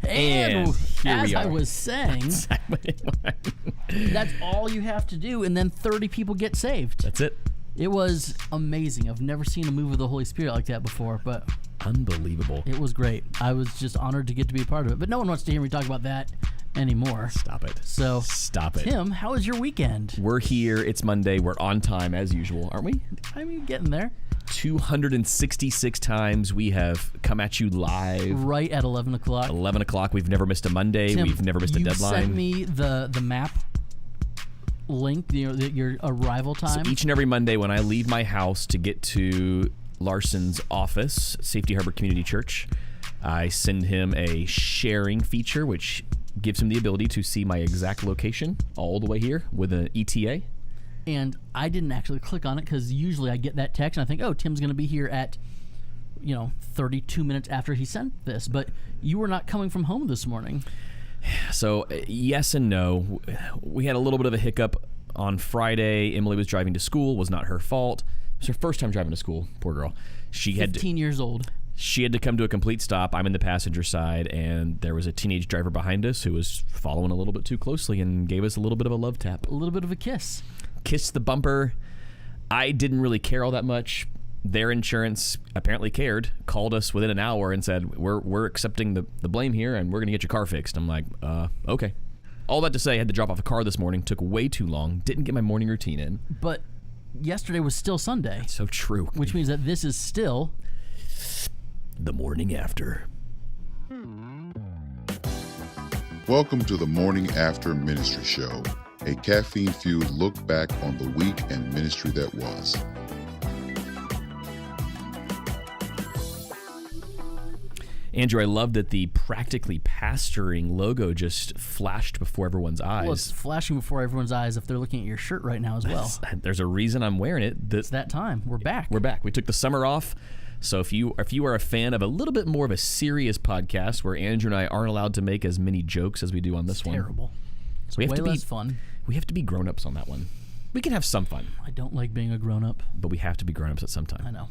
And here as we are. I was saying, that's all you have to do, and then 30 people get saved. That's it. It was amazing. I've never seen a move of the Holy Spirit like that before, but unbelievable. it was great. I was just honored to get to be a part of it, but no one wants to hear me talk about that anymore. Stop it. So, stop it. Tim, how was your weekend? We're here. It's Monday. We're on time as usual, aren't we? I mean, getting there. 266 times we have come at you live. Right at 11 o'clock. 11 o'clock. We've never missed a Monday. Tim, We've never missed a deadline. You sent me the map link, your arrival time. So each and every Monday when I leave my house to get to Larson's office, Safety Harbor Community Church, I send him a sharing feature, which gives him the ability to see my exact location all the way here with an ETA. And I didn't actually click on it because usually I get that text and I think, oh, Tim's going to be here at, 32 minutes after he sent this. But you were not coming from home this morning. So yes and no. We had a little bit of a hiccup on Friday. Emily was driving to school. Was not her fault. It was her first time driving to school. Poor girl. She 15 years old. She had to come to a complete stop. I'm in the passenger side, and there was a teenage driver behind us who was following a little bit too closely and gave us a little bit of a love tap. A little bit of a kiss. Kissed the bumper. I didn't really care all that much. Their insurance apparently cared, called us within an hour and said, we're accepting the blame here and we're going to get your car fixed. I'm like, okay. All that to say, I had to drop off a car this morning. Took way too long. Didn't get my morning routine in. But yesterday was still Sunday. So true. Which means that this is still the morning after. Welcome to the Morning After Ministry Show, a caffeine-fueled look back on the week and ministry that was. Andrew, I love that the Practically Pastoring logo just flashed before everyone's eyes. Well, it's flashing before everyone's eyes if they're looking at your shirt right now as well. There's a reason I'm wearing it. It's that time. We're back. We're back. We took the summer off. So if you are a fan of a little bit more of a serious podcast where Andrew and I aren't allowed to make as many jokes as we do on this one. Terrible. It's way less fun. We have to be grown-ups on that one. We can have some fun. I don't like being a grown-up. But we have to be grown-ups at some time. I know.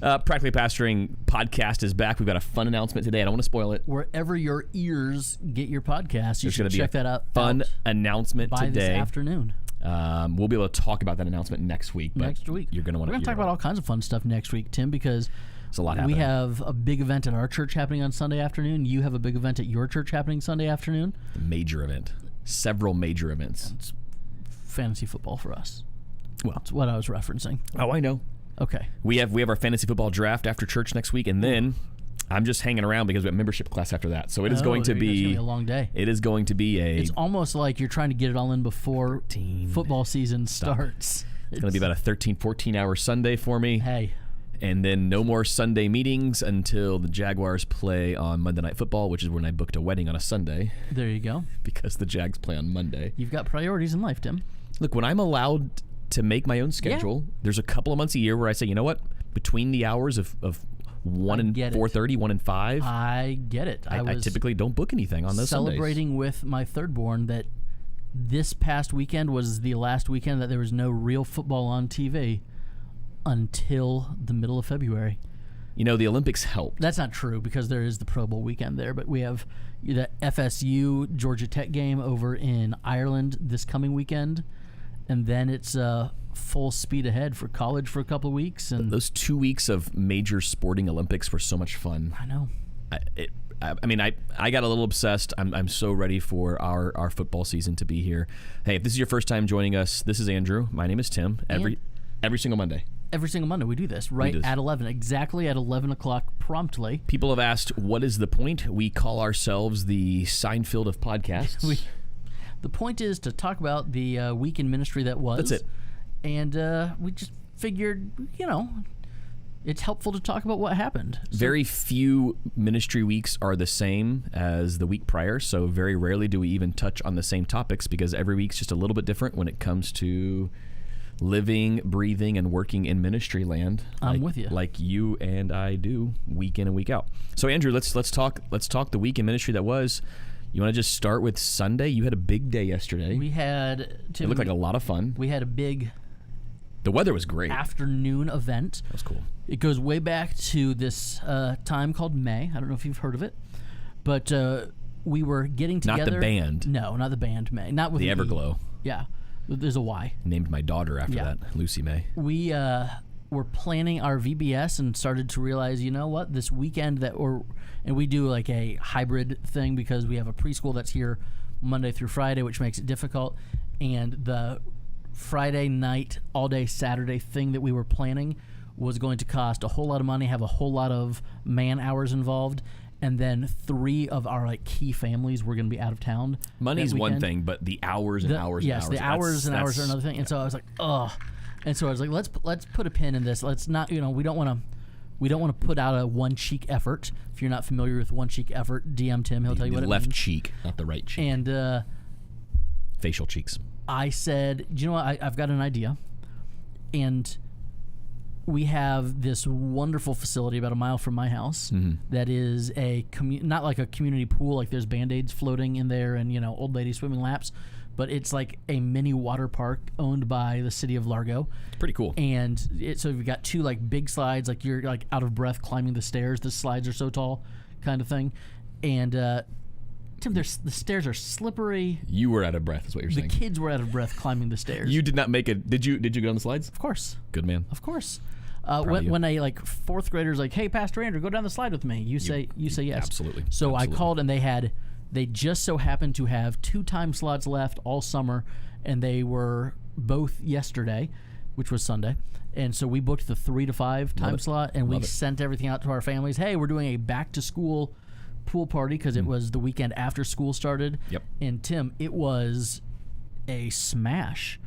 Practically Pastoring podcast is back. We've got a fun announcement today. I don't want to spoil it. Wherever your ears get your podcast, you should check that out. Fun announcement by today. This afternoon. We'll be able to talk about that announcement next week. Next week. You're going to want We're going to talk about all kinds of fun stuff next week, Tim, because there's a lot happening. We have a big event at our church happening on Sunday afternoon. You have a big event at your church happening Sunday afternoon. A major event. Several major events. It's fantasy football for us. Well, that's what I was referencing. Oh, I know. Okay. We have our fantasy football draft after church next week, and then I'm just hanging around because we have membership class after that. So it is going to be a long day. It is going to be It's almost like you're trying to get it all in before football season starts. It's going to be about a 13, 14-hour Sunday for me. Hey. And then no more Sunday meetings until the Jaguars play on Monday Night Football, which is when I booked a wedding on a Sunday. There you go. Because the Jags play on Monday. You've got priorities in life, Tim. Look, when I'm allowed to make my own schedule, there's a couple of months a year where I say, you know what? Between the hours of 1 and 4:30, 1 and 5. I get it. I typically don't book anything on those celebrating Sundays. With my third born that this past weekend was the last weekend that there was no real football on TV until the middle of February. You know, the Olympics helped. That's not true because there is the Pro Bowl weekend there, but we have the FSU Georgia Tech game over in Ireland this coming weekend, and then it's full speed ahead for college for a couple of weeks. And those 2 weeks of major sporting Olympics were so much fun. I know. I got a little obsessed. I'm so ready for our football season to be here. Hey, if this is your first time joining us, this is Andrew. My name is Tim. Every single Monday. Every single Monday we do this, right at 11, exactly at 11 o'clock promptly. People have asked, what is the point? We call ourselves the Seinfeld of podcasts. The point is to talk about the week in ministry that was. That's it. And we just figured, it's helpful to talk about what happened. Very few ministry weeks are the same as the week prior, so very rarely do we even touch on the same topics because every week's just a little bit different when it comes to living, breathing, and working in ministry land. I'm with you. Like you and I do week in and week out. So Andrew, let's talk the week in ministry that was. You want to just start with Sunday? You had a big day yesterday. We had... It looked like a lot of fun. We had a big... The weather was great. Afternoon event. That was cool. It goes way back to this time called May. I don't know if you've heard of it. But we were getting together. Not the band. No, not the band, May. Not with The an E. Everglow. Yeah. There's a Y. Named my daughter after that, Lucy May. We were planning our VBS and started to realize, you know what, this weekend and we do like a hybrid thing because we have a preschool that's here Monday through Friday, which makes it difficult. And the Friday night, all day Saturday thing that we were planning was going to cost a whole lot of money, have a whole lot of man hours involved. And then 3 of our like key families were going to be out of town. Money's one thing, but the hours and hours and hours. Yes, the hours and hours are another thing. And so I was like, ugh. And so I was like, let's put a pin in this. Let's not, we don't want to put out a one cheek effort. If you're not familiar with one cheek effort, DM Tim. He'll tell you what it means. The left cheek, not the right cheek. And facial cheeks. I said, do you know what? I've got an idea. And we have this wonderful facility about a mile from my house that is not like a community pool, like there's Band-Aids floating in there and, old lady swimming laps, but it's like a mini water park owned by the city of Largo. Pretty cool. And so we've got 2 like big slides, like you're like out of breath climbing the stairs. The slides are so tall kind of thing. And Tim, the stairs are slippery. You were out of breath, is what you're saying. The kids were out of breath climbing the stairs. You did not make it. Did you get on the slides? Of course. Good man. Of course. When a like 4th grader's like, hey, Pastor Andrew, go down the slide with me. You say yes. Absolutely. So absolutely. I called and they just so happened to have 2 time slots left all summer, and they were both yesterday, which was Sunday. And so we booked the 3 to 5 time slot, and we sent everything out to our families. Hey, we're doing a back to school pool party because it was the weekend after school started. Yep. And Tim, it was a smash.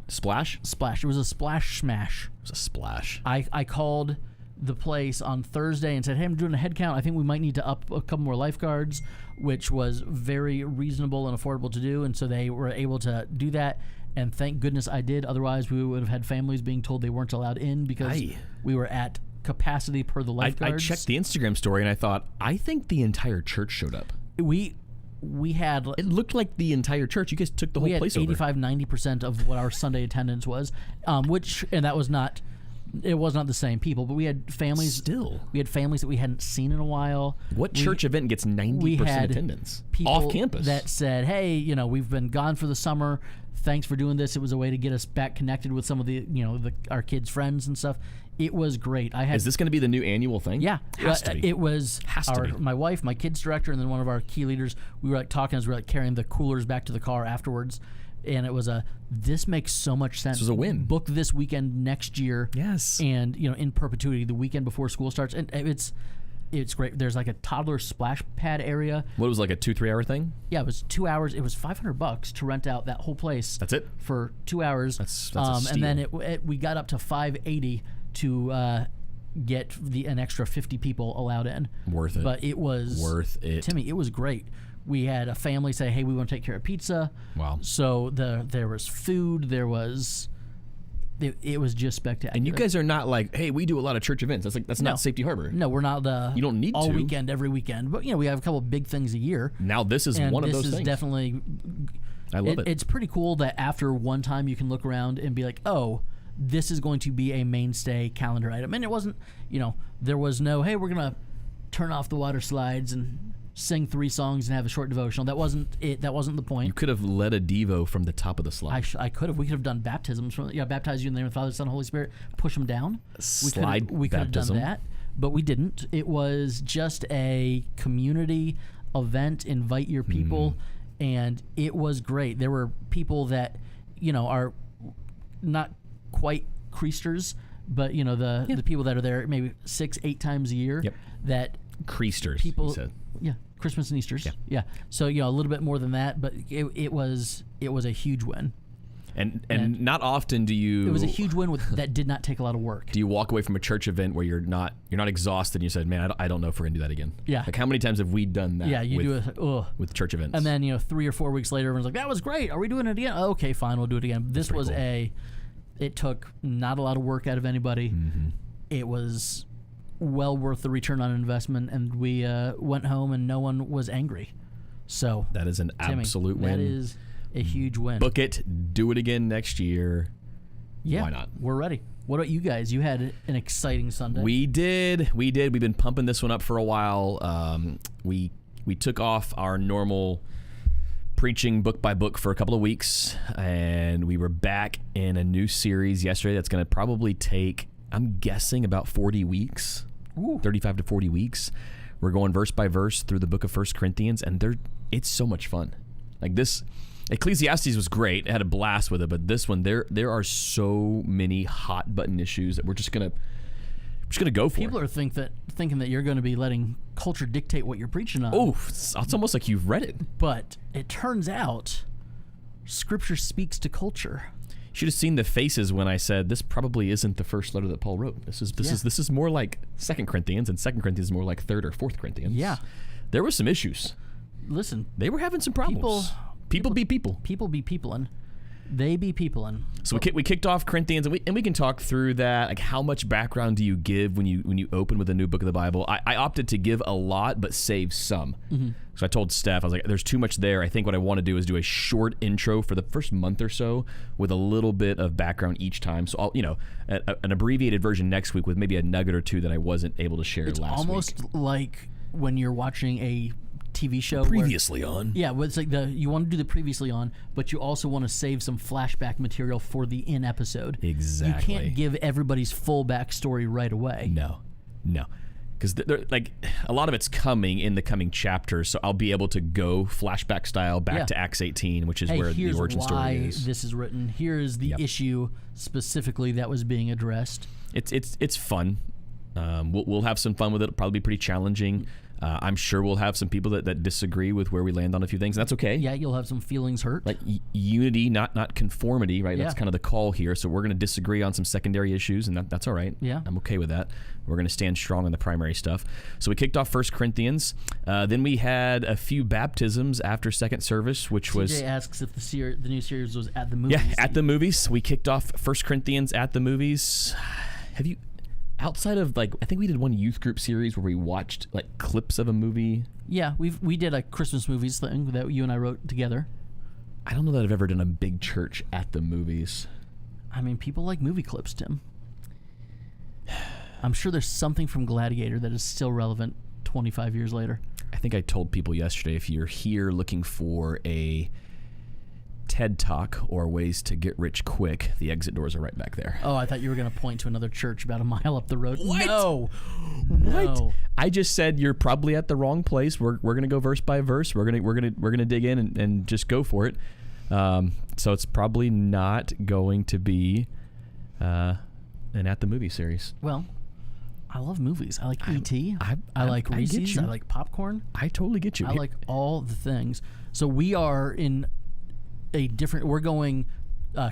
Splash? Splash. It was a splash smash. It was a splash. I called the place on Thursday and said, hey, I'm doing a head count. I think we might need to up a couple more lifeguards, which was very reasonable and affordable to do. And so they were able to do that. And thank goodness I did. Otherwise, we would have had families being told they weren't allowed in because we were at capacity per the lifeguards. I checked the Instagram story and I thought, I think the entire church showed up. We had... It looked like the entire church. You guys took the whole place over. We had 85-90% of what our Sunday attendance was, and that was not... It was not the same people, but we had families... Still. We had families that we hadn't seen in a while. What church event gets 90% attendance? People off campus that said, hey, we've been gone for the summer. Thanks for doing this. It was a way to get us back connected with some of the, our kids' friends and stuff. It was great. Is this going to be the new annual thing? Yeah. Has to be. It was my wife, my kids director, and then one of our key leaders. We were like talking as we were like carrying the coolers back to the car afterwards. And it was this makes so much sense. This was a win. Book this weekend next year. Yes. And, in perpetuity, the weekend before school starts. And it's great. There's like a toddler splash pad area. What, was like a 2-3 hour thing? Yeah, it was 2 hours. It was $500 to rent out that whole place. That's it? For 2 hours. That's a steal. And then we got up to $580 to get an extra 50 people allowed in. Worth it. But it was... Worth it. Timmy, it was great. We had a family say, hey, we want to take care of pizza. Wow. So there was food. There was... It was just spectacular. And you guys are not like, hey, we do a lot of church events. That's not Safety Harbor. No, we're not you don't need all to. weekend, every weekend. But, we have a couple of big things a year. Now this is one of those things. This is definitely... I love it. It's pretty cool that after one time you can look around and be like, oh, this is going to be a mainstay calendar item. And it wasn't, there was no, hey, we're going to turn off the water slides and sing 3 songs and have a short devotional. That wasn't it. That wasn't the point. You could have led a Devo from the top of the slide. I could have. We could have done baptisms. Baptize you in the name of the Father, Son, and Holy Spirit. Push them down. We could have done that, but we didn't. It was just a community event. Invite your people, and it was great. There were people that are not quite creasters, but the people that are there maybe 6-8 times a year. Yep. That creasters. People. You said. Yeah, Christmas and Easter's. Yeah. So a little bit more than that, but it was a huge win. And not often do you. It was a huge win that did not take a lot of work. Do you walk away from a church event where you're not exhausted and you said, man, I don't know if we're gonna do that again? Yeah. Like how many times have we done that? Yeah, with church events. And then 3 or 4 weeks later, everyone's like, that was great. Are we doing it again? Oh, okay, fine, we'll do it again. This was cool. It took not a lot of work out of anybody. Mm-hmm. It was well worth the return on investment, and we went home and no one was angry. So that is an absolute win. That is a huge win. Book it. Do it again next year. Yeah, why not? We're ready. What about you guys? You had an exciting Sunday. We did. We've been pumping this one up for a while. We we took off our normal preaching book by book for a couple of weeks, and we were back in a new series yesterday that's going to probably take, I'm guessing, about 40 weeks. Ooh. 35 to 40 weeks. We're going verse by verse through the book of 1 Corinthians, and it's so much fun. Like this, Ecclesiastes was great. I had a blast with it, but this one, there are so many hot button issues that we're just gonna go for. People are thinking that you're going to be letting culture dictate what you're preaching on. Oh, it's almost like you've read it. But it turns out, Scripture speaks to culture. You should have seen the faces when I said this probably isn't the first letter that Paul wrote. This is more like 2 Corinthians, and 2 Corinthians is more like 3rd or 4th Corinthians. Yeah, there were some issues. Listen, they were having some problems. People be people. People be peoplein'. They be peoplein'. So we kicked off Corinthians, and we can talk through that. Like, how much background do you give when you open with a new book of the Bible? I opted to give a lot, but save some. Mm-hmm. So I told Steph, I was like, "There's too much there. I think what I want to do is do a short intro for the first month or so, with a little bit of background each time. So I'll, an abbreviated version next week with maybe a nugget or two that I wasn't able to share last week. It's almost like when you're watching a TV show previously on. Yeah, well, it's like you want to do the previously on, but you also want to save some flashback material for the in episode. Exactly. You can't give everybody's full backstory right away. No, because like a lot of it's coming in the coming chapters, so I'll be able to go flashback style back to Acts 18, which is where the origin story is. This is written. Here is the issue specifically that was being addressed. It's fun. We'll have some fun with it. It'll probably be pretty challenging. I'm sure we'll have some people that disagree with where we land on a few things, and that's okay. Yeah, you'll have some feelings hurt. Like unity, not conformity, right? Yeah. That's kind of the call here. So we're going to disagree on some secondary issues, and that's all right. Yeah. I'm okay with that. We're going to stand strong on the primary stuff. So we kicked off 1 Corinthians. Then we had a few baptisms after second service, which was... CJ asks if the new series was at the movies. Yeah, at the movies. We kicked off 1 Corinthians at the movies. Have you... Outside of, like, I think we did one youth group series where we watched, like, clips of a movie. Yeah, we did a Christmas movies thing that you and I wrote together. I don't know that I've ever done a big church at the movies. I mean, people like movie clips, Tim. I'm sure there's something from Gladiator that is still relevant 25 years later. I think I told people yesterday, if you're here looking for a TED Talk or ways to get rich quick, the exit doors are right back there. Oh, I thought you were going to point to another church about a mile up the road. What? No. What? I just said you're probably at the wrong place. We're going to go verse by verse. We're going to dig in and just go for it. So it's probably not going to be an at the movie series. Well, I love movies. I like E.T. I like Reese's. I like popcorn. I totally get you. I like all the things. So we are in we're going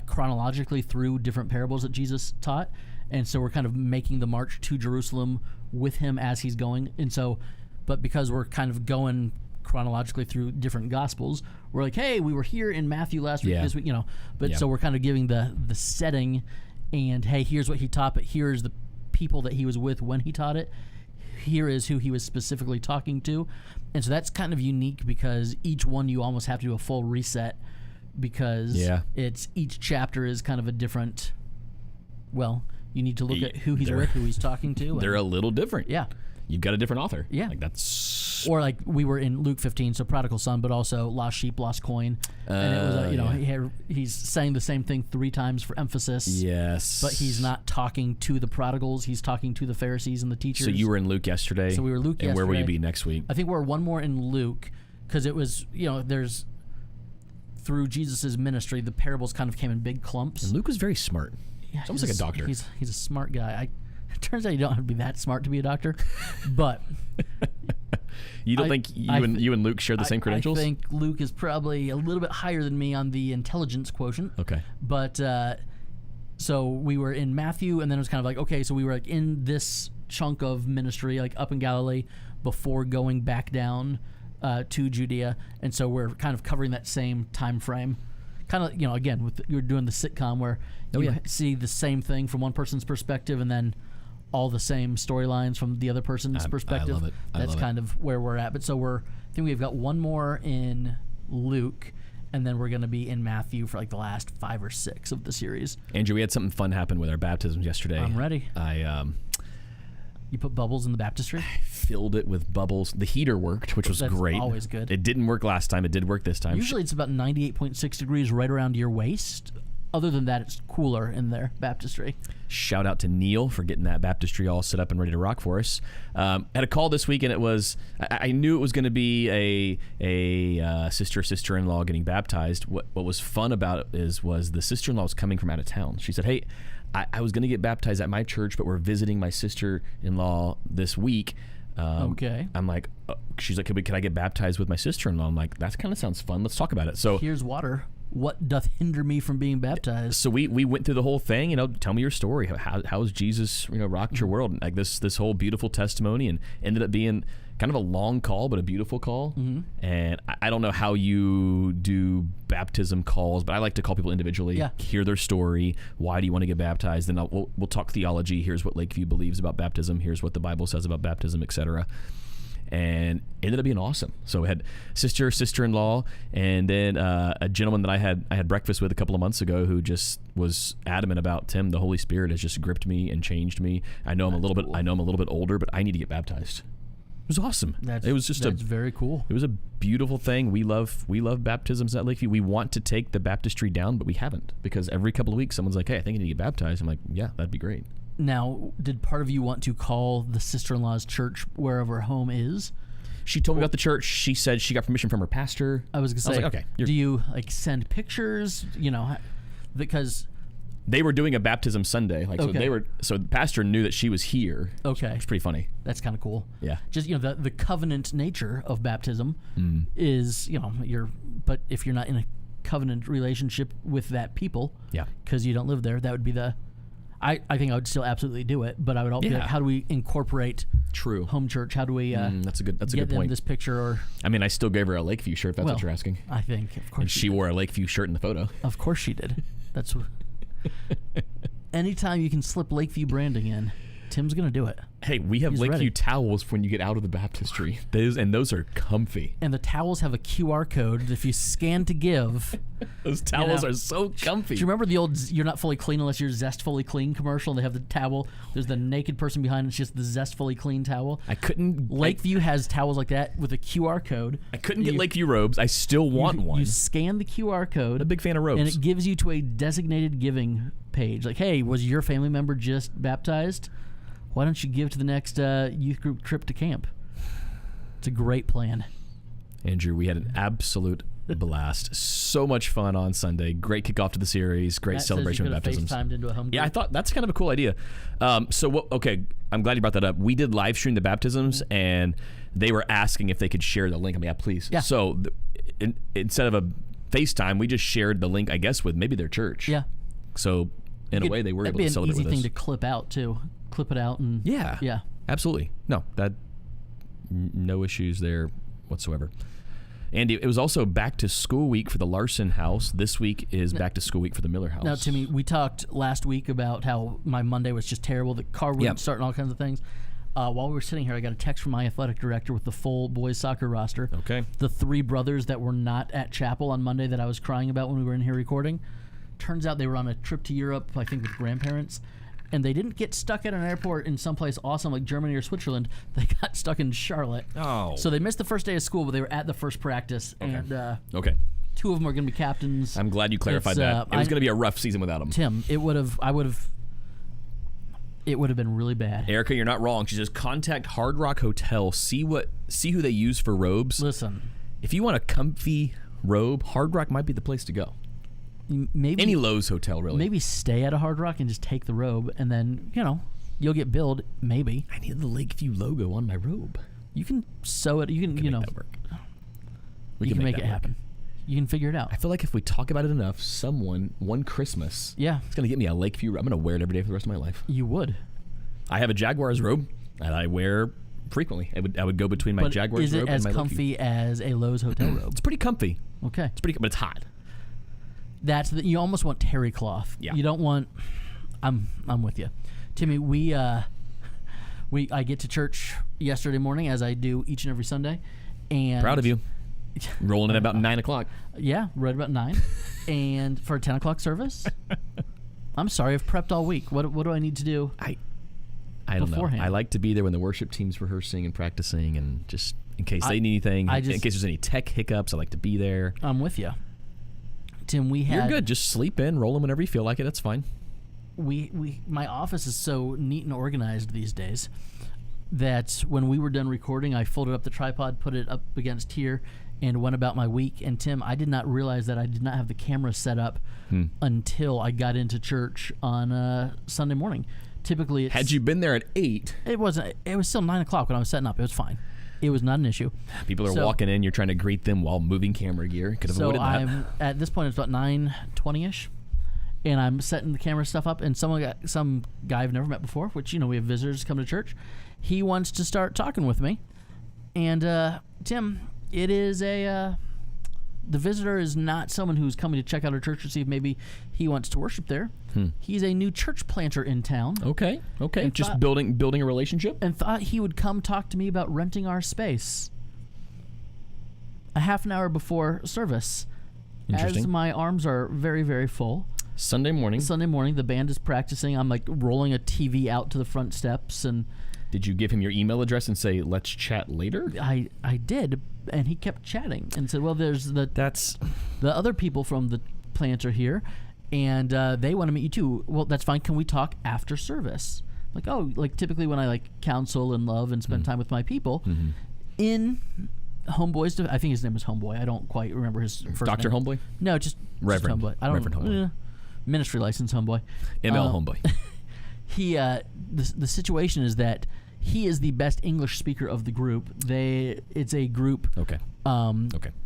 chronologically through different parables that Jesus taught, and so we're kind of making the march to Jerusalem with him as he's going. And so, but because we're kind of going chronologically through different gospels, we're like, hey, we were here in Matthew last week, this week, but so we're kind of giving the setting, and hey, here's what he taught, but here's the people that he was with when he taught it. Here is who he was specifically talking to. And so that's kind of unique because each one you almost have to do a full reset, because it's each chapter is kind of a different, well, you need to look at who he's with, who he's talking to. They're a little different. Yeah. You've got a different author. Yeah. Like that's... Or like we were in Luke 15, so prodigal son, but also lost sheep, lost coin. And it was, he's saying the same thing 3 times for emphasis. Yes. But he's not talking to the prodigals. He's talking to the Pharisees and the teachers. So you were in Luke yesterday. So we were Luke yesterday. And where will you be next week? I think we're one more in Luke, because it was, there's... Through Jesus' ministry, the parables kind of came in big clumps. And Luke was very smart. Yeah, he's almost like a doctor. He's a smart guy. It turns out you don't have to be that smart to be a doctor, but you don't think you and Luke share the same credentials? I think Luke is probably a little bit higher than me on the intelligence quotient. Okay, but so we were in Matthew, and then it was kind of like, okay, so we were like in this chunk of ministry, like up in Galilee, before going back down to Judea, and so we're kind of covering that same time frame. Kind of, again, you're doing the sitcom where you see the same thing from one person's perspective, and then all the same storylines from the other person's perspective. I love it. That's kind of where we're at. But so I think we've got one more in Luke, and then we're going to be in Matthew for like the last 5 or 6 of the series. Andrew, we had something fun happen with our baptisms yesterday. I'm ready. You put bubbles in the baptistry? Filled it with bubbles. The heater worked, which was That's great. always good. It didn't work last time. It did work this time. Usually it's about 98.6 degrees right around your waist. Other than that, it's cooler in their baptistry. Shout out to Neil for getting that baptistry all set up and ready to rock for us. Had a call this week, and it was I knew it was going to be a sister-in-law getting baptized. What was fun about it was the sister-in-law was coming from out of town. She said, "Hey, I was going to get baptized at my church, but we're visiting my sister-in-law this week." Okay. I'm like, she's like, "Can I get baptized with my sister-in-law?" I'm like, that kind of sounds fun. Let's talk about it. So here's water. What doth hinder me from being baptized? So we went through the whole thing. Tell me your story. How has Jesus rocked your world? Like this whole beautiful testimony, and ended up being kind of a long call, but a beautiful call. And I don't know how you do baptism calls, but I like to call people individually. Yeah. Hear their story. Why do you want to get baptized? Then we'll talk theology. Here's what Lakeview believes about baptism. Here's what the Bible says about baptism, etc. And ended up being awesome. So we had sister-in-law, and then a gentleman that I had breakfast with a couple of months ago who just was adamant about, Tim, the Holy Spirit has just gripped me and changed me. I know I'm a little bit older, but I need to get baptized. It was awesome. That's very cool. It was a beautiful thing. We love baptisms at Lakeview. We want to take the baptistry down, but we haven't, because every couple of weeks someone's like, "Hey, I think I need to get baptized." I'm like, "Yeah, that'd be great." Now, did part of you want to call the sister-in-law's church wherever home is? She told me about the church. She said she got permission from her pastor. I was going to say, like, okay, do you send pictures? Because they were doing a baptism Sunday. So the pastor knew that she was here. Okay. It's pretty funny. That's kind of cool. Yeah. Just, the covenant nature of baptism is, but if you're not in a covenant relationship with that people, because you don't live there, that would be I think I would still absolutely do it, but I would also be like, how do we incorporate home church? How do we that's a good get them point. This picture? Or I mean, I still gave her a Lakeview shirt, if that's what you're asking. I think, of course. And she wore a Lakeview shirt in the photo. Of course she did. That's anytime you can slip Lakeview branding in, Tim's going to do it. Hey, we have Lakeview ready. towels when you get out of the baptistry. Those are comfy. And the towels have a QR code that if you scan to give. Those towels are so comfy. Do you remember the old "You're not fully clean unless you're zestfully clean" commercial? And they have the towel. There's the naked person behind. It's just the zestfully clean towel. Lakeview has towels like that with a QR code. I couldn't get Lakeview robes. I still want one. You scan the QR code. I'm a big fan of robes. And it gives you to a designated giving page. Like, hey, was your family member just baptized? Why don't you give to the next youth group trip to camp? It's a great plan. Andrew, we had an absolute blast. So much fun on Sunday. Great kickoff to the series. Great celebration of baptisms. Into a home group. Yeah, I thought that's kind of a cool idea. I'm glad you brought that up. We did live stream the baptisms, and they were asking if they could share the link. I'm like, yeah, please. Yeah. So instead of a FaceTime, we just shared the link, I guess, with maybe their church. Yeah. So in a way, they were able to celebrate with us. That'd be an easy thing to clip out, too. Clip it out and yeah, absolutely. No issues there whatsoever. Andy, it was also back to school week for the Larson house. This week is back to school week for the Miller house. Now, Timmy, we talked last week about how my Monday was just terrible. The car wouldn't start and all kinds of things. While we were sitting here, I got a text from my athletic director with the full boys soccer roster. Okay. The 3 brothers that were not at chapel on Monday that I was crying about when we were in here recording. Turns out they were on a trip to Europe, I think with grandparents. And they didn't get stuck at an airport in someplace awesome like Germany or Switzerland. They got stuck in Charlotte. Oh. So they missed the first day of school, but they were at the first practice. Okay. And okay. 2 of them are going to be captains. I'm glad you clarified that. It was going to be a rough season without them. Tim, it would have been really bad. Erica, you're not wrong. She says contact Hard Rock Hotel. See who they use for robes. Listen, if you want a comfy robe, Hard Rock might be the place to go. Maybe any Lowe's hotel, really. Maybe stay at a Hard Rock and just take the robe, and then you'll get billed. Maybe I need the Lakeview logo on my robe. You can sew it. You can make that work. We can make it happen. You can figure it out. I feel like if we talk about it enough, one Christmas, it's gonna get me a Lakeview. I'm gonna wear it every day for the rest of my life. You would. I have a Jaguars robe that I wear frequently. I would go between my Jaguars robe and my Is it as comfy as a Lowe's hotel robe? It's pretty comfy. Okay. It's pretty, but it's hot. You almost want terry cloth. Yeah. You don't want. I'm with you, Timmy. I get to church yesterday morning, as I do each and every Sunday, and proud of you. Rolling in about 9 o'clock. Yeah, right about 9, and for a 10 o'clock service. I'm sorry, I've prepped all week. What do I need to do? I I don't beforehand. know. I like to be there when the worship team's rehearsing and practicing, and just in case they need anything, in case there's any tech hiccups, I like to be there. I'm with you, Tim. You're good. Just sleep in, roll them whenever you feel like it. That's fine. My office is so neat and organized these days that when we were done recording, I folded up the tripod, put it up against here, and went about my week. And Tim, I did not realize that I did not have the camera set up until I got into church on Sunday morning. Typically, had you been there at 8, it wasn't. It was still 9 o'clock when I was setting up. It was fine. It was not an issue. People are walking in. You're trying to greet them while moving camera gear. Could have avoided that. So at this point, it's about 9:20ish. And I'm setting the camera stuff up, and some guy I've never met before, which, we have visitors come to church. He wants to start talking with me. And, Tim, it is the visitor is not someone who's coming to check out our church to see if maybe he wants to worship there. He's a new church planter in town. Okay. Just building a relationship? And thought he would come talk to me about renting our space a half an hour before service. Interesting. As my arms are very, very full. Sunday morning, the band is practicing. I'm like rolling a TV out to the front steps. And did you give him your email address and say, let's chat later? I did, and he kept chatting and said, well, there's the other people from the plant are here, and they want to meet you too. Well, that's fine. Can we talk after service? Like typically when I counsel and love and spend time with my people in Homeboy's, I think his name is Homeboy. I don't quite remember his first name. Dr. Homeboy? No, just Reverend. Homeboy. Reverend Homeboy. Ministry license Homeboy. ML Homeboy. He the situation is that he is the best English speaker of the group. It's a group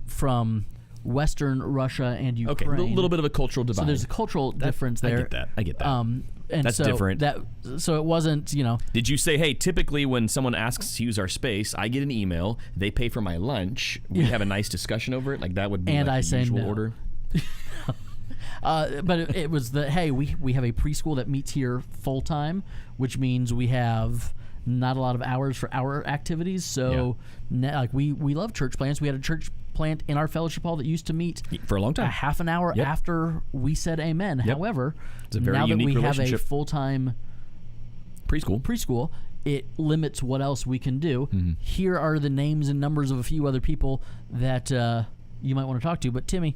from Western Russia and Ukraine. Okay, a little bit of a cultural divide. So there's a cultural difference there. I get that. And that's different. So it wasn't, Did you say, hey, typically when someone asks to use our space, I get an email, they pay for my lunch, we have a nice discussion over it? That would be and I the say usual no. order? But it was hey, we have a preschool that meets here full time, which means we have not a lot of hours for our activities. So we love church plants. We had a church plant in our fellowship hall that used to meet for a long time, a half an hour after we said amen. However, it's a very now that unique we have relationship. a full-time preschool, it limits what else we can do. Here are the names and numbers of a few other people that you might want to talk to. But Timmy,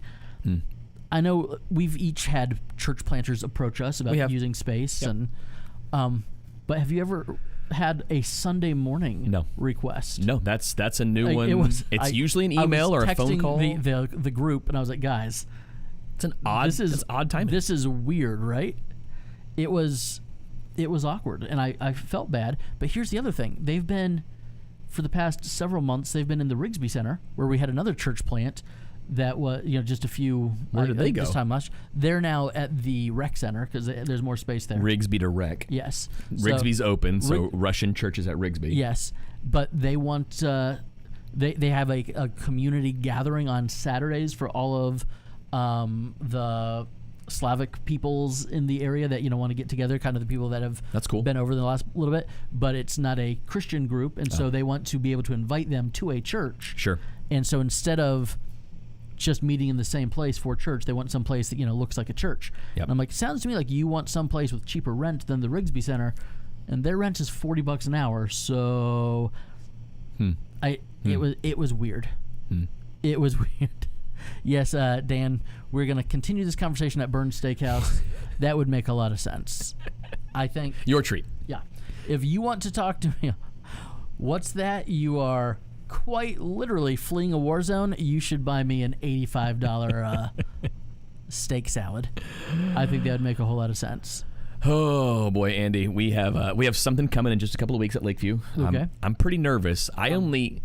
I know we've each had church planters approach us about using space, and but have you ever had a Sunday morning request? No, that's a new one. It's usually an email or a phone call. The group, and I was like, guys, it's odd timing. This is weird, right? It was awkward, and I felt bad. But here's the other thing: they've been, for the past several months, they've been in the Rigsby Center, where we had another church plant that was, just a few. Where did they go? This time last. They're now at the rec center because there's more space there. Rigsby to rec. Yes. Rigsby's open, so Russian churches at Rigsby. Yes, but they want they have a community gathering on Saturdays for all of the Slavic peoples in the area that want to get together, kind of the people that have been over the last little bit, but it's not a Christian group, and so they want to be able to invite them to a church. Sure. And so instead of just meeting in the same place for church, they want some place that looks like a church. And I'm like, sounds to me like you want some place with cheaper rent than the Rigsby Center, and their rent is $40 an hour. So it was weird. It was weird. Yes, Dan, we're going to continue this conversation at Burns Steakhouse. That would make a lot of sense. I think. Your treat. Yeah. If you want to talk to me, what's that? You are quite literally fleeing a war zone. You should buy me an $85 steak salad. I think that would make a whole lot of sense. Oh boy, Andy, we have something coming in just a couple of weeks at Lakeview. Okay. I'm pretty nervous. I only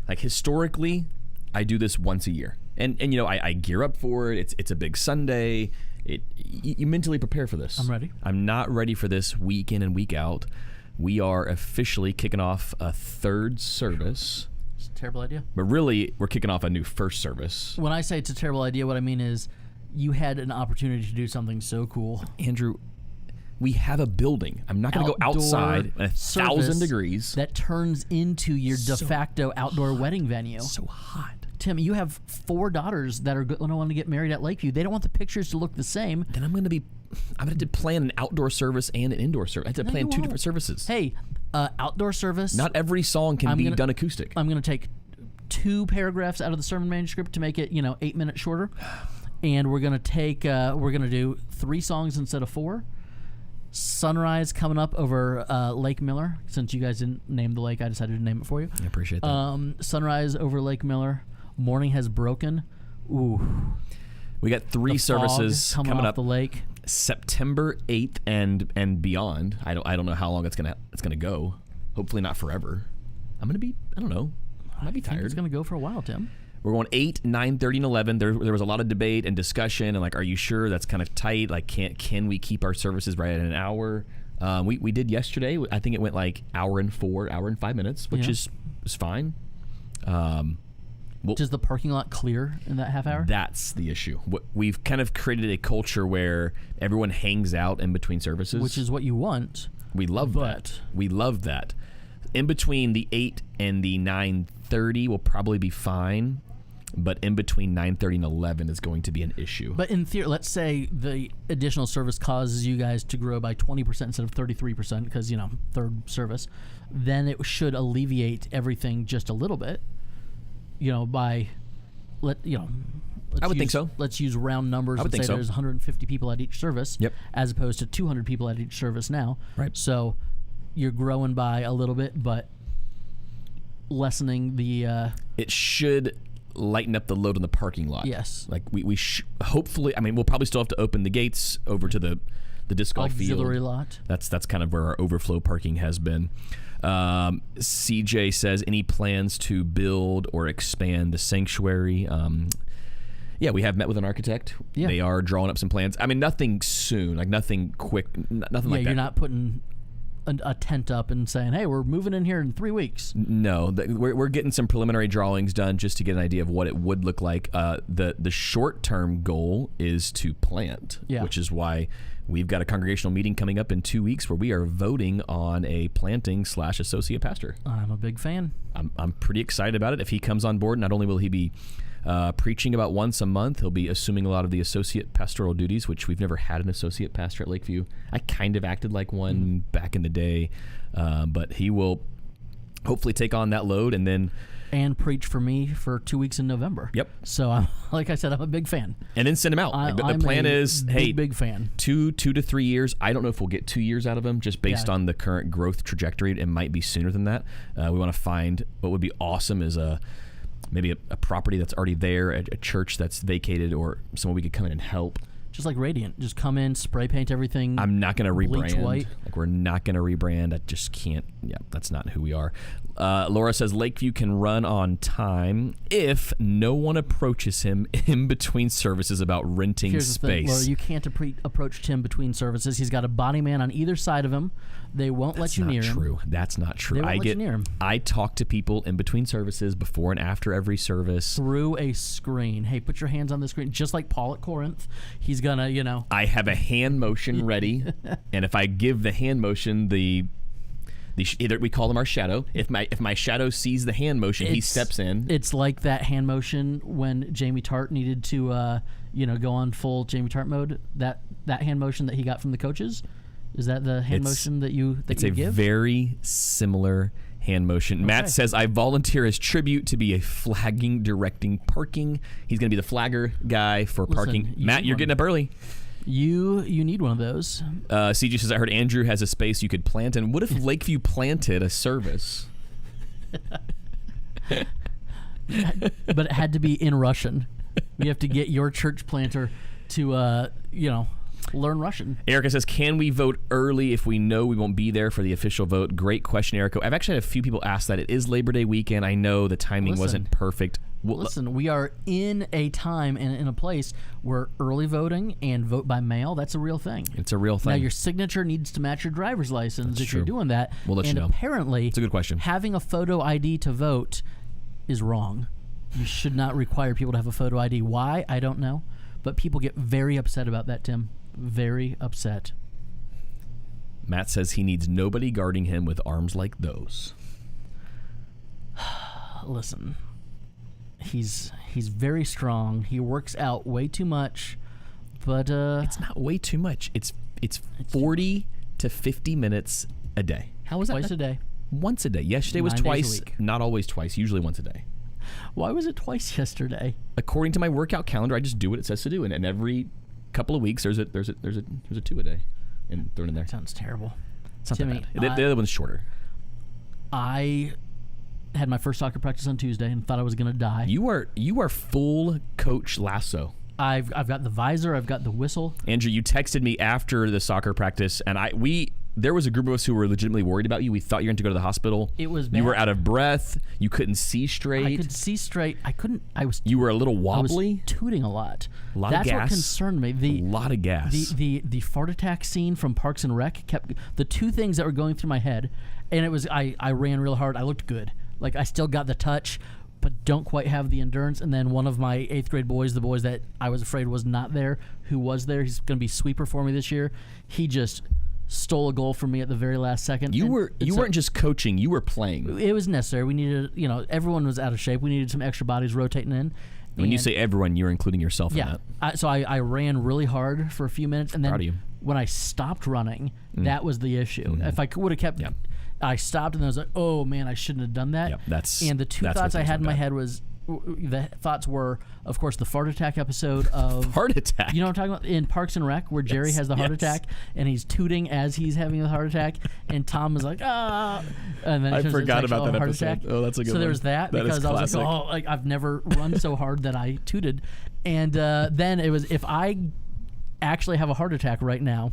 historically I do this once a year, and I gear up for it. It's a big Sunday. You mentally prepare for this. I'm ready. I'm not ready for this week in and week out. We are officially kicking off a third service. It's a terrible idea. But really, we're kicking off a new first service. When I say it's a terrible idea, what I mean is you had an opportunity to do something so cool. Andrew, we have a building. I'm not going to go outside at 1,000 degrees. That turns into your de facto outdoor wedding venue. So hot. Tim, you have 4 daughters that are going to want to get married at Lakeview. They don't want the pictures to look the same. Then I'm going to plan an outdoor service and an indoor service. I have to plan 2 different services. Hey, Outdoor service. Not every song can be done acoustic. I'm going to take 2 paragraphs out of the sermon manuscript to make it 8 minutes shorter, and we're going to do 3 songs instead of 4. Sunrise coming up over Lake Miller. Since you guys didn't name the lake, I decided to name it for you. I appreciate that. Sunrise over Lake Miller. Morning has broken. Ooh. We got 3 services coming up the lake. September 8th and beyond. I don't know how long it's gonna go. Hopefully not forever. I don't know. I might be tired. It's gonna go for a while, Tim. We're going 8, 9, 30, and 11. There was a lot of debate and discussion, and like, are you sure that's kind of tight? Like, can we keep our services right at an hour? We did yesterday. I think it went like hour and 5 minutes, which is fine. Does the parking lot clear in that half hour? That's the issue. We've kind of created a culture where everyone hangs out in between services, which is what you want. We love that. We love that. In between the 8 and the 9:30 will probably be fine. But in between 9:30 and 11 is going to be an issue. But in theory, let's say the additional service causes you guys to grow by 20% instead of 33% because, third service. Then it should alleviate everything just a little bit, I would think so. Let's use round numbers and say there's 150 people at each service as opposed to 200 people at each service now. Right. So you're growing by a little bit, but lessening the... It should... lighten up the load in the parking lot. Yes. Like we hopefully, we'll probably still have to open the gates over to the disc golf auxiliary field. Lot. That's kind of where our overflow parking has been. CJ says, any plans to build or expand the sanctuary? Yeah, we have met with an architect. Yeah. They are drawing up some plans. Nothing soon, like nothing quick, nothing like that. Yeah, you're not putting a tent up and saying, hey, we're moving in here in 3 weeks. No, we're getting some preliminary drawings done just to get an idea of what it would look like. The short-term goal is to plant, which is why we've got a congregational meeting coming up in 2 weeks where we are voting on a planting/associate pastor. I'm a big fan. I'm pretty excited about it. If he comes on board, not only will he be preaching about once a month, he'll be assuming a lot of the associate pastoral duties, which we've never had an associate pastor at Lakeview. I kind of acted like one back in the day, but he will hopefully take on that load and preach for me for 2 weeks in November. Yep. So, like I said, I'm a big fan. And then send him out. The plan is, big fan. 2 to 3 years. I don't know if we'll get 2 years out of him, just based on the current growth trajectory. It might be sooner than that. We want to find what would be awesome is maybe a property that's already there, a church that's vacated, or someone we could come in and help. Just like Radiant. Just come in, spray paint everything. I'm not going to rebrand. Bleach white. Like, we're not going to rebrand. I just can't. Yeah, that's not who we are. Laura says Lakeview can run on time if no one approaches him in between services about renting Here's space. The thing, Laura, you can't approach Tim between services. He's got a body man on either side of him. They won't let you near him. That's not true. They won't let you near him. I talk to people in between services, before and after every service. Through a screen. Hey, put your hands on the screen. Just like Paul at Corinth. He's going to, I have a hand motion ready, and if I give the hand motion, either we call him our shadow. If my shadow sees the hand motion, he steps in. It's like that hand motion when Jamie Tart needed to, go on full Jamie Tart mode. That hand motion that he got from the coaches. Is that the hand motion that you give? It's a very similar hand motion. Okay. Matt says, I volunteer as tribute to be a flagging, directing, parking. He's going to be the flagger guy for parking. Matt, you're getting up early. You need one of those. CG says, I heard Andrew has a space you could plant. And what if Lakeview planted a service? But it had to be in Russian. We have to get your church planter to, learn Russian. Erica says, can we vote early if we know we won't be there for the official vote? Great question, Erica. I've actually had a few people ask that. It is Labor Day weekend. I know the timing wasn't perfect. Listen, we are in a time and in a place where early voting and vote by mail, that's a real thing. It's a real thing. Now, your signature needs to match your driver's license if you're doing that. We'll let you know. Apparently, it's a good question. Having a photo ID to vote is wrong. You should not require people to have a photo ID. Why? I don't know. But people get very upset about that, Tim. Very upset. Matt says he needs nobody guarding him with arms like those. Listen, he's very strong. He works out way too much, but it's not way too much. It's 40 to 50 minutes a day. How is that? Twice a day. Once a day. Yesterday was 9 days a twice. week. Not always twice. Usually once a day. Why was it twice yesterday? According to my workout calendar, I just do what it says to do, and every couple of weeks there's a 2 a day, and throw it in there. Sounds terrible. It's not Timmy, that bad. The other one's shorter. I had my first soccer practice on Tuesday and thought I was going to die. You are full Coach Lasso. I've got the visor. I've got the whistle. Andrew, you texted me after the soccer practice, and there was a group of us who were legitimately worried about you. We thought you were going to go to the hospital. It was bad. You were out of breath. You couldn't see straight. I could see straight. I couldn't. You were a little wobbly. I was tooting a lot. A lot That's of gas. what concerned me. A lot of gas. The fart attack scene from Parks and Rec kept the two things that were going through my head, and it was I ran real hard. I looked good. Like I still got the touch, but don't quite have the endurance. And then one of my 8th grade boys, the boys that I was afraid was not there, who was there, he's going to be sweeper for me this year. He just stole a goal from me at the very last second. You weren't just coaching, you were playing. It was necessary. We needed, everyone was out of shape. We needed some extra bodies rotating in. When you say everyone, you're including yourself in that. So I ran really hard for a few minutes, and then Proud of you. When I stopped running, that was the issue. If I would have kept, I stopped, and I was like, oh man, I shouldn't have done that. And the two thoughts I had in my head was, the thoughts were, of course, the fart attack episode of heart attack. You know what I'm talking about in Parks and Rec, where Jerry has the heart attack and he's tooting as he's having the heart attack, and Tom is like, ah, and then I forgot about that heart episode. Attack. Oh, that's a good one. So there was that because I was like, oh, I've never run so hard that I tooted, and then it was, if I actually have a heart attack right now,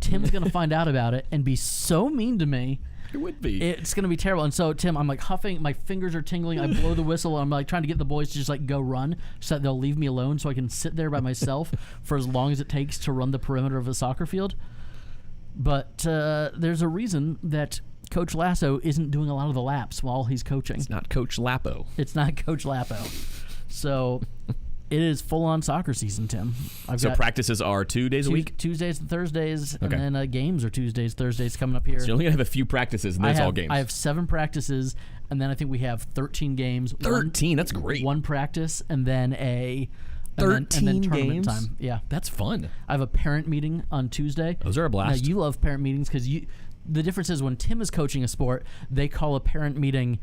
Tim's gonna find out about it and be so mean to me. It would be. It's going to be terrible. And so, Tim, I'm like huffing. My fingers are tingling. I blow the whistle. I'm like trying to get the boys to just like go run so that they'll leave me alone so I can sit there by myself for as long as it takes to run the perimeter of a soccer field. But there's a reason that Coach Lasso isn't doing a lot of the laps while he's coaching. It's not Coach Lapo. It's not Coach Lapo. So it is full-on soccer season, Tim. So practices are 2 days a week? Tuesdays and Thursdays, and then games are Tuesdays, Thursdays coming up here. So you're only going to have a few practices, and that's all games. I have 7 practices, and then I think we have 13 games. 13? That's great. 1 practice, and then 13 and then tournament games? time. Yeah. That's fun. I have a parent meeting on Tuesday. Those are a blast. Now, you love parent meetings because the difference is when Tim is coaching a sport, they call a parent meeting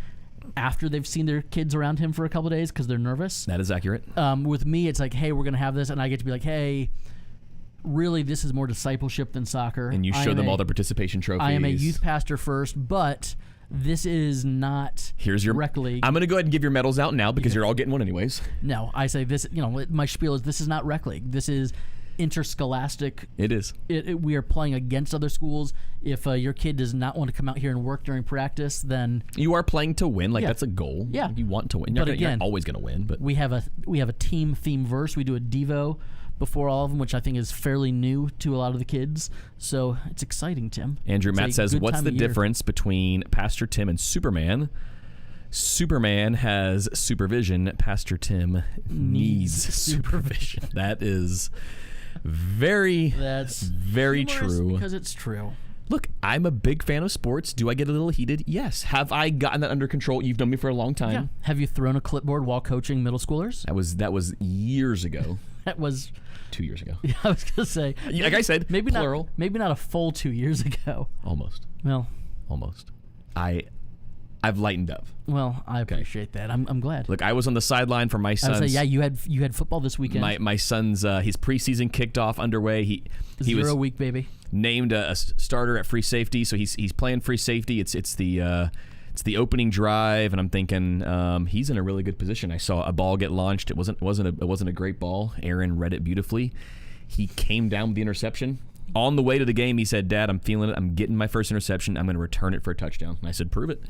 after they've seen their kids around him for a couple of days because they're nervous. That is accurate. With me, it's like, hey, we're going to have this, and I get to be like, hey, really, this is more discipleship than soccer. And you show them all the participation trophies. I am a youth pastor first, but this is not rec league. I'm going to go ahead and give your medals out now because you're all getting one anyways. No, I say this, my spiel is this is not rec league. This is interscholastic. It is. We are playing against other schools. If your kid does not want to come out here and work during practice, then you are playing to win. That's a goal. Yeah, you want to win. But you're not always going to win. But we have a team theme verse. We do a Devo before all of them, which I think is fairly new to a lot of the kids. So it's exciting, Tim. Andrew Matt says, "What's the difference between Pastor Tim and Superman?" Superman has supervision. Pastor Tim needs supervision. That is very true. Because it's true. Look, I'm a big fan of sports. Do I get a little heated? Yes. Have I gotten that under control? You've known me for a long time. Yeah. Have you thrown a clipboard while coaching middle schoolers? That was years ago. That was 2 years ago. Yeah, I was gonna say. Like I said, maybe plural. Maybe not a full 2 years ago. Almost. Well, almost. I've lightened up. Well, I appreciate that. I'm glad. Look, I was on the sideline for my son's. I was say, yeah, you had football this weekend. My son's his preseason kicked off underway. He was a week, baby. Named a starter at free safety, so he's playing free safety. It's the opening drive, and I'm thinking he's in a really good position. I saw a ball get launched. It wasn't a great ball. Aaron read it beautifully. He came down with the interception. On the way to the game, he said, "Dad, I'm feeling it. I'm getting my first interception. I'm going to return it for a touchdown." And I said, "Prove it."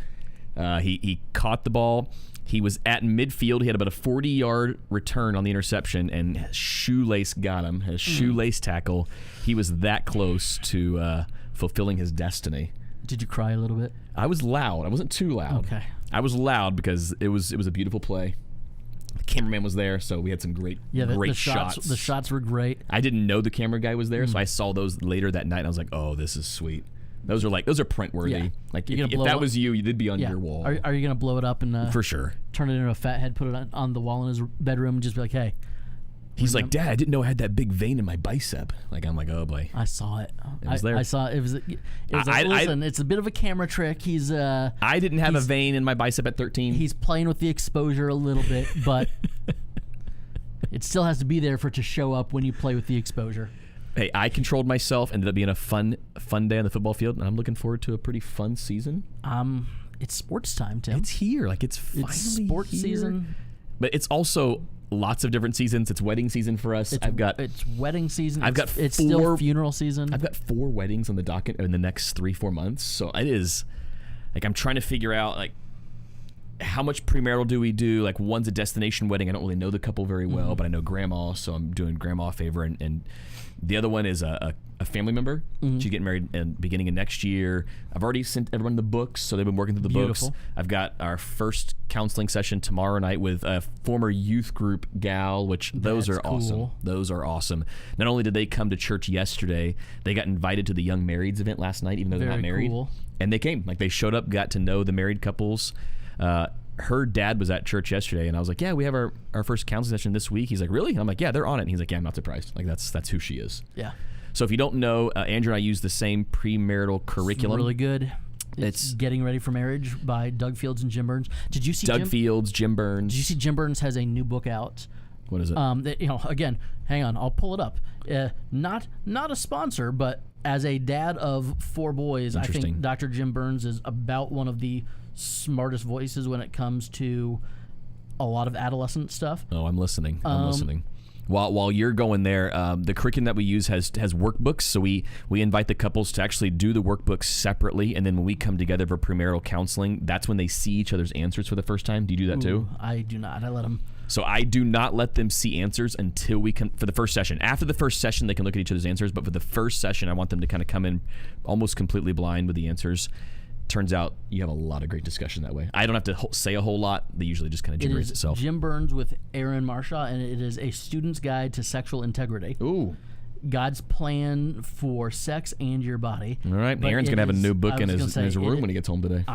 He caught the ball. He was at midfield. He had about a 40-yard return on the interception, and his shoelace got him. His shoelace tackle. He was that close to fulfilling his destiny. Did you cry a little bit? I was loud. I wasn't too loud. Okay. I was loud because it was a beautiful play. The cameraman was there, so we had some great shots. The shots were great. I didn't know the camera guy was there, so I saw those later that night, and I was like, "Oh, this is sweet." Those are print worthy. Yeah. Like if that was you, they'd be on your wall. Are you gonna blow it up and for sure turn it into a fat head, put it on the wall in his bedroom, and just be like, "Hey, He's like, Dad, I didn't know I had that big vein in my bicep. Like, I'm like, oh boy. I saw it. It was there. I saw it. Listen, it's a bit of a camera trick. I didn't have a vein in my bicep at 13. He's playing with the exposure a little bit, but it still has to be there for it to show up when you play with the exposure. Hey, I controlled myself. Ended up being a fun day on the football field, and I'm looking forward to a pretty fun season. It's sports time, Tim. It's here. Like, it's finally sports here. season. But it's also lots of different seasons. It's wedding season for us. It's wedding season. It's 4 still funeral season. I've got 4 weddings on the docket in the next 3-4 months. So it is like I'm trying to figure out like how much premarital do we do? Like, one's a destination wedding. I don't really know the couple very well, but I know grandma, so I'm doing grandma a favor. And the other one is a family member. She's getting married in beginning of next year. I've already sent everyone the books, so they've been working through the books. I've got our first counseling session tomorrow night with a former youth group gal, which those are awesome. Those are awesome. Not only did they come to church yesterday, they got invited to the Young Marrieds event last night, even though they're not married. Cool. And they came. Like, they showed up, got to know the married couples. Her dad was at church yesterday, and I was like, yeah, we have our first counseling session this week. He's like, really? And I'm like, yeah, they're on it. And he's like, yeah, I'm not surprised. Like, that's who she is. Yeah. So if you don't know, Andrew and I use the same premarital curriculum. It's really good. It's Getting Ready for Marriage by Doug Fields and Jim Burns. Did you see Doug Fields, Jim Burns? Did you see Jim Burns has a new book out? What is it? Again, hang on, I'll pull it up. Not a sponsor, but as a dad of 4 boys, I think Dr. Jim Burns is about one of the smartest voices when it comes to a lot of adolescent stuff. Oh, I'm listening. I'm listening. While you're going there, the curriculum that we use has workbooks, so we invite the couples to actually do the workbooks separately, and then when we come together for premarital counseling, that's when they see each other's answers for the first time. Do you do that too? I do not. I let them. So I do not let them see answers until we come for the first session. After the first session, they can look at each other's answers, but for the first session, I want them to kind of come in almost completely blind with the answers. Turns out you have a lot of great discussion that way. I don't have to say a whole lot. They usually just kind of generates itself. Jim Burns with Aaron Marshaw, and it is a student's guide to sexual integrity. Ooh. God's plan for sex and your body. All right. But Aaron's going to have a new book in his room when he gets home today.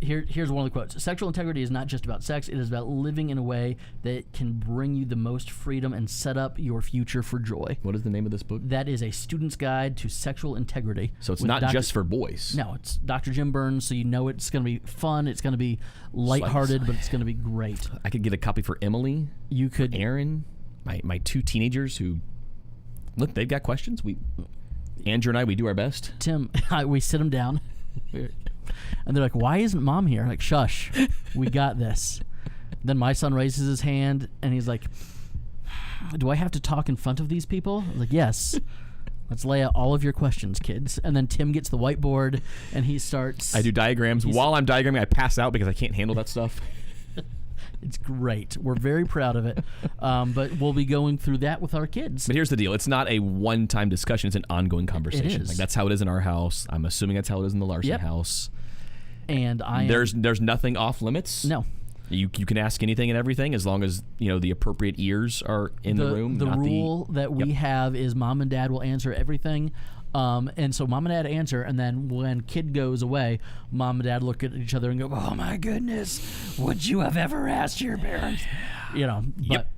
Here's one of the quotes. Sexual integrity is not just about sex. It is about living in a way that can bring you the most freedom and set up your future for joy. What is the name of this book? That is A Student's Guide to Sexual Integrity. So it's not just for boys. No, it's Dr. Jim Burns, so you know it's going to be fun. It's going to be lighthearted, but it's going to be great. I could get a copy for Emily. You could. Aaron, my 2 teenagers who, look, they've got questions. Andrew and I, we do our best. Tim, we sit them down. And they're like, why isn't Mom here? Like, shush, we got this. Then my son raises his hand, and he's like, do I have to talk in front of these people? I was like, yes. Let's lay out all of your questions, kids. And then Tim gets the whiteboard, and he starts. I do diagrams. While I'm diagramming, I pass out because I can't handle that stuff. It's great. We're very proud of it. But we'll be going through that with our kids. But here's the deal. It's not a one-time discussion. It's an ongoing conversation. It is. Like, that's how it is in our house. I'm assuming that's how it is in the Larson house. And there's nothing off limits. No. You can ask anything and everything as long as the appropriate ears are in the room. The rule that we have is Mom and Dad will answer everything. And so Mom and Dad answer, and then when kid goes away, Mom and Dad look at each other and go, oh my goodness, would you have ever asked your parents? But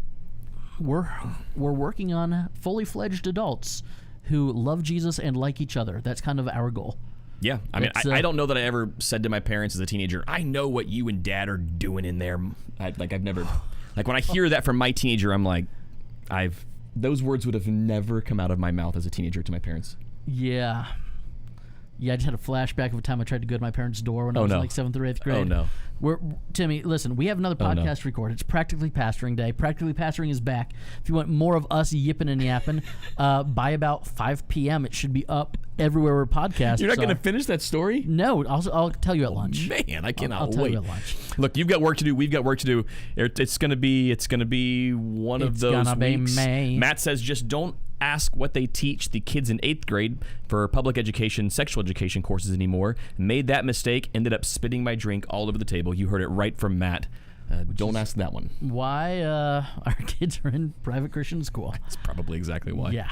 we're working on fully fledged adults who love Jesus and like each other. That's kind of our goal. Yeah, I mean, I don't know that I ever said to my parents as a teenager, I know what you and Dad are doing in there. I've never, like, when I hear that from my teenager, I'm like, those words would have never come out of my mouth as a teenager to my parents. Yeah, I just had a flashback of a time I tried to go to my parents' door when I was in like 7th or 8th grade. Oh, no. Timmy, listen, we have another podcast to record. It's Practically Pastoring Day. Practically Pastoring is back. If you want more of us yipping and yapping, by about 5 p.m., it should be up everywhere where podcasts You're not going to finish that story? No, I'll tell you at lunch. Man, I cannot I'll tell wait. you at lunch. Look, you've got work to do. We've got work to do. It's going to be one of those weeks. May. Matt says just don't ask what they teach the kids in 8th grade for public education, sexual education courses anymore. Made that mistake, ended up spitting my drink all over the table. You heard it right from Matt. Don't ask that one. Why our kids are in private Christian school. That's probably exactly why. Yeah.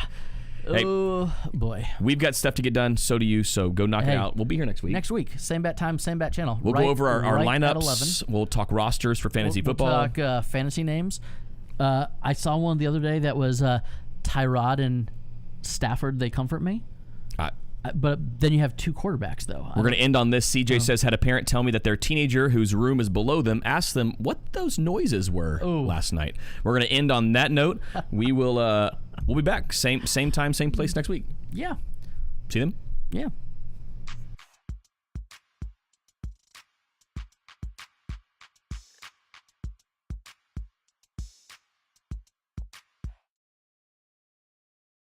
Hey, oh, boy. We've got stuff to get done. So do you. So go knock it out. We'll be here next week. Next week. Same bat time, same bat channel. We'll go over our right lineups. at 11. We'll talk rosters for fantasy football. We'll talk fantasy names. I saw one the other day that was Tyrod and Stafford. They comfort me. But then you have two quarterbacks, though. We're going to end on this. CJ says, had a parent tell me that their teenager whose room is below them asked them what those noises were last night. We're going to end on that note. We'll be back. Same time, same place next week. Yeah. See them? Yeah.